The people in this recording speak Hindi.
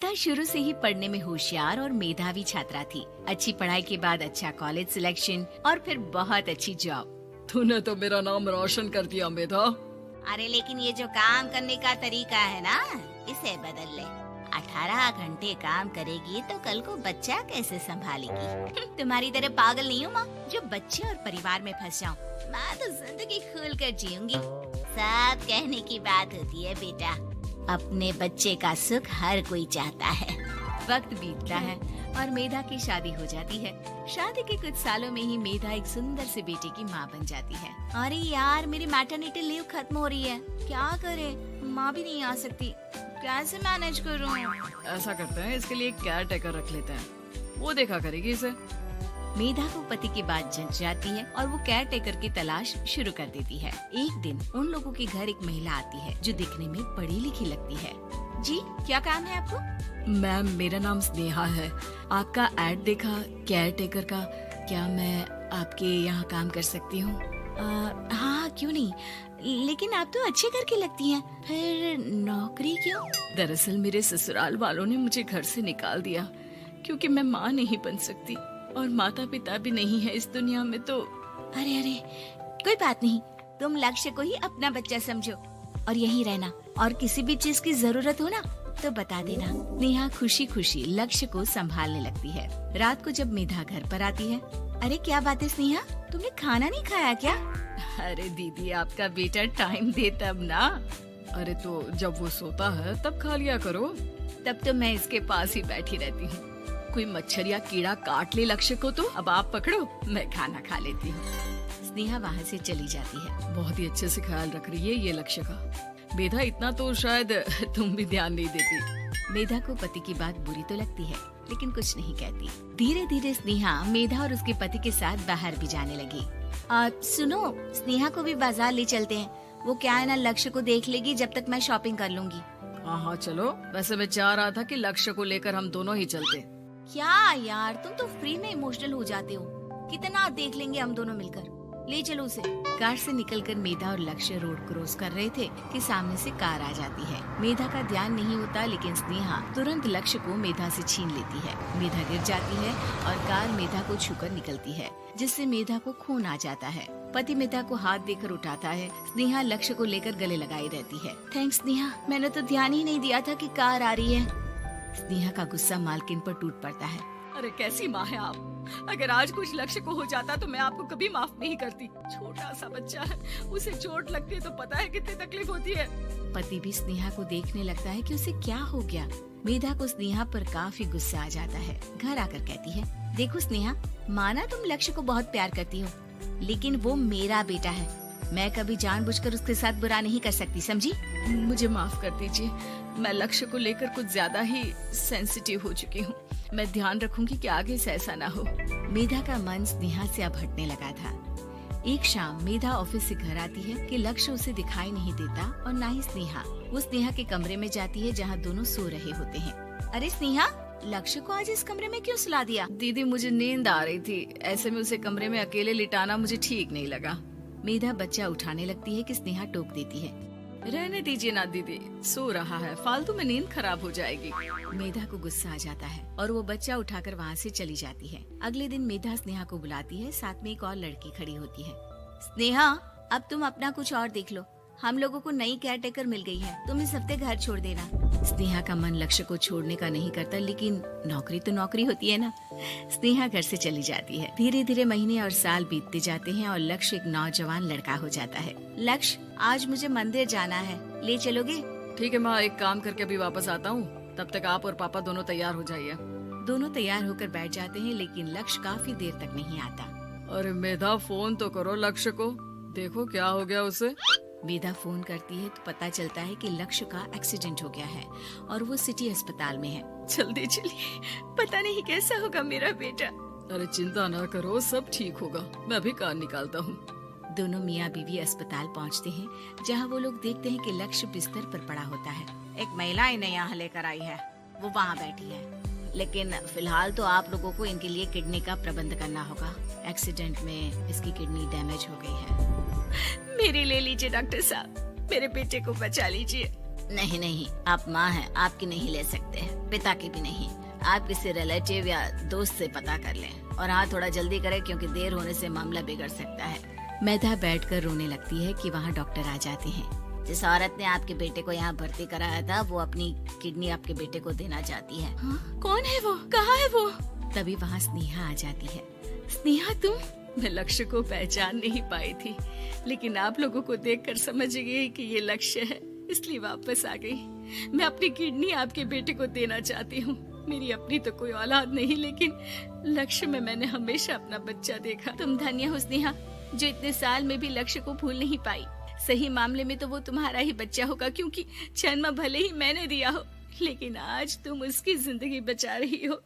मेधा शुरू से ही पढ़ने में होशियार और मेधावी छात्रा थी। अच्छी पढ़ाई के बाद अच्छा कॉलेज सिलेक्शन और फिर बहुत अच्छी जॉब। तूने तो मेरा नाम रोशन कर दिया मेधा। अरे लेकिन ये जो काम करने का तरीका है ना, इसे बदल ले। 18 घंटे काम करेगी तो कल को बच्चा कैसे संभालेगी? तुम्हारी तरह पागल नहीं हूँ माँ, जो बच्चे और परिवार में फंस जाऊँ। मैं तो जिंदगी खुल कर जीऊंगी। सब कहने की बात होती है बेटा, अपने बच्चे का सुख हर कोई चाहता है। वक्त बीतता है और मेधा की शादी हो जाती है। शादी के कुछ सालों में ही मेधा एक सुंदर से बेटे की माँ बन जाती है। अरे यार, मेरी मैटरनिटी लीव खत्म हो रही है, क्या करे? माँ भी नहीं आ सकती, कैसे मैनेज करूँ? ऐसा करते हैं, इसके लिए एक केयर टेकर रख लेते हैं, वो देखा करेगी इसे। मेधा को पति की बात जंच जाती है और वो केयर टेकर की तलाश शुरू कर देती है। एक दिन उन लोगों के घर एक महिला आती है जो दिखने में पढ़ी लिखी लगती है। जी, क्या काम है आपको? मैम, मेरा नाम स्नेहा है। आपका एड देखा केयर टेकर का, क्या मैं आपके यहाँ काम कर सकती हूँ? हाँ, क्यों नहीं, लेकिन आप तो अच्छे घर की लगती हैं, फिर नौकरी क्यों? दरअसल मेरे ससुराल वालों ने मुझे घर से निकाल दिया क्योंकि मैं माँ नहीं बन सकती और माता पिता भी नहीं है इस दुनिया में। तो अरे अरे, कोई बात नहीं, तुम लक्ष्य को ही अपना बच्चा समझो और यहीं रहना, और किसी भी चीज की जरूरत हो ना तो बता देना। नेहा खुशी खुशी लक्ष्य को संभालने लगती है। रात को जब मेधा घर पर आती है, अरे क्या बात है स्नेहा, तुमने खाना नहीं खाया क्या? अरे दीदी, आपका बेटा टाइम दे तब ना। अरे तो जब वो सोता है तब खा लिया करो। तब तो मैं इसके पास ही बैठी रहती हूँ। कोई मच्छर या कीड़ा काट ले लक्ष्य को तो अब आप पकड़ो, मैं खाना खा लेती हूँ। स्नेहा वहाँ से चली जाती है। बहुत ही अच्छे से ख्याल रख रही है ये लक्ष्य का। मेधा, इतना तो शायद तुम भी ध्यान नहीं देती। मेधा को पति की बात बुरी तो लगती है, लेकिन कुछ नहीं कहती। धीरे धीरे स्नेहा मेधा और उसके पति के साथ बाहर भी जाने लगी। सुनो, स्नेहा को भी बाजार ले चलते हैं, वो क्या है ना, लक्ष्य को देख लेगी जब तक मैं शॉपिंग कर लूंगी। हाँ चलो, वैसे मैं चाह रहा था कि लक्ष्य को लेकर हम दोनों ही चलते। क्या यार, तुम तो फ्री में इमोशनल हो जाते हो, कितना देख लेंगे हम दोनों मिलकर, ले चलो उसे। कार से निकलकर मेधा और लक्ष्य रोड क्रॉस कर रहे थे कि सामने से कार आ जाती है। मेधा का ध्यान नहीं होता, लेकिन स्नेहा तुरंत लक्ष्य को मेधा से छीन लेती है। मेधा गिर जाती है और कार मेधा को छूकर निकलती है, जिससे मेधा को खून आ जाता है। पति मेधा को हाथ देकर उठाता है। स्नेहा लक्ष्य को लेकर गले लगाई रहती है। थैंक्स स्नेहा, मैंने तो ध्यान ही नहीं दिया था कि कार आ रही है। स्नेहा का गुस्सा मालकिन पर टूट पड़ता है। अरे कैसी माँ है आप, अगर आज कुछ लक्ष्य को हो जाता तो मैं आपको कभी माफ नहीं करती। छोटा सा बच्चा है, उसे चोट लगती है तो पता है कितनी तकलीफ होती है। पति भी स्नेहा को देखने लगता है कि उसे क्या हो गया। मेधा को स्नेहा पर काफी गुस्सा आ जाता है। घर आकर कहती है, देखो स्नेहा, माना तुम लक्ष्य को बहुत प्यार करती हो, लेकिन वो मेरा बेटा है, मैं कभी जानबूझकर उसके साथ बुरा नहीं कर सकती, समझी? मुझे माफ कर दीजिए, मैं लक्ष्य को लेकर कुछ ज्यादा ही सेंसिटिव हो चुकी हूँ। मैं ध्यान रखूंगी कि आगे से ऐसा ना हो। मेधा का मन स्नेहा से अब हटने लगा था। एक शाम मेधा ऑफिस से घर आती है कि लक्ष्य उसे दिखाई नहीं देता और ना ही स्नेहा। वो स्नेहा के कमरे में जाती है जहाँ दोनों सो रहे होते हैं। अरे स्नेहा, लक्ष्य को आज इस कमरे में क्यों सुला दिया? दीदी, मुझे नींद आ रही थी, ऐसे में उसे कमरे में अकेले लिटाना मुझे ठीक नहीं लगा। मेधा बच्चा उठाने लगती है कि स्नेहा टोक देती है। रहने दीजिए ना दीदी, सो रहा है, फालतू में नींद खराब हो जाएगी। मेधा को गुस्सा आ जाता है और वो बच्चा उठाकर वहाँ से चली जाती है। अगले दिन मेधा स्नेहा को बुलाती है, साथ में एक और लड़की खड़ी होती है। स्नेहा, अब तुम अपना कुछ और देख लो, हम लोगों को नई केयर टेकर मिल गई है, तुम इस हफ्ते घर छोड़ देना। स्नेहा का मन लक्ष्य को छोड़ने का नहीं करता, लेकिन नौकरी तो नौकरी होती है ना। स्नेहा घर से चली जाती है। धीरे धीरे महीने और साल बीतते जाते हैं और लक्ष्य एक नौजवान लड़का हो जाता है। लक्ष्य, आज मुझे मंदिर जाना है, ले चलोगे? ठीक है माँ, एक काम करके अभी वापस आता हूँ, तब तक आप और पापा दोनों तैयार हो जाइए। दोनों तैयार होकर बैठ जाते हैं, लेकिन लक्ष्य काफी देर तक नहीं आता। अरे मेधा, फोन तो करो लक्ष्य को, देखो क्या हो गया उसे। मेधा फोन करती है तो पता चलता है कि लक्ष्य का एक्सीडेंट हो गया है और वो सिटी अस्पताल में है। जल्दी चलिए, पता नहीं कैसा होगा मेरा बेटा। अरे चिंता ना करो, सब ठीक होगा, मैं अभी कार निकालता हूँ। दोनों मियाँ बीवी अस्पताल पहुँचते हैं, जहाँ वो लोग देखते हैं कि लक्ष्य बिस्तर पर पड़ा होता है। एक महिला इन्हें यहाँ लेकर आई है, वो वहाँ बैठी है, लेकिन फिलहाल तो आप लोगों को इनके लिए किडनी का प्रबंध करना होगा। एक्सीडेंट में इसकी किडनी डैमेज हो गई है। मेरी ले लीजिए डॉक्टर साहब, मेरे बेटे को बचा लीजिए। नहीं नहीं, आप माँ हैं, आपकी नहीं ले सकते, पिता की भी नहीं। आप किसी रिलेटिव या दोस्त से पता कर लें, और हाँ थोड़ा जल्दी करें क्योंकि देर होने से मामला बिगड़ सकता है। मेधा बैठकर रोने लगती है कि वहाँ डॉक्टर आ जाते हैं। जिस औरत ने आपके बेटे को यहाँ भर्ती कराया था वो अपनी किडनी आपके बेटे को देना चाहती है। कौन है वो? कहाँ है वो? तभी वहाँ स्नेहा आ जाती है। स्नेहा तुम? मैं लक्ष्य को पहचान नहीं पाई थी, लेकिन आप लोगों को देखकर समझ गई कि ये लक्ष्य है, इसलिए वापस आ गई। मैं अपनी किडनी आपके बेटे को देना चाहती हूँ। मेरी अपनी तो कोई औलाद नहीं, लेकिन लक्ष्य में मैंने हमेशा अपना बच्चा देखा। तुम धन्य हो स्नेहा, जो इतने साल में भी लक्ष्य को भूल नहीं पाई। सही मामले में तो वो तुम्हारा ही बच्चा होगा, क्योंकि जन्म भले ही मैंने दिया हो, लेकिन आज तुम उसकी जिंदगी बचा रही हो।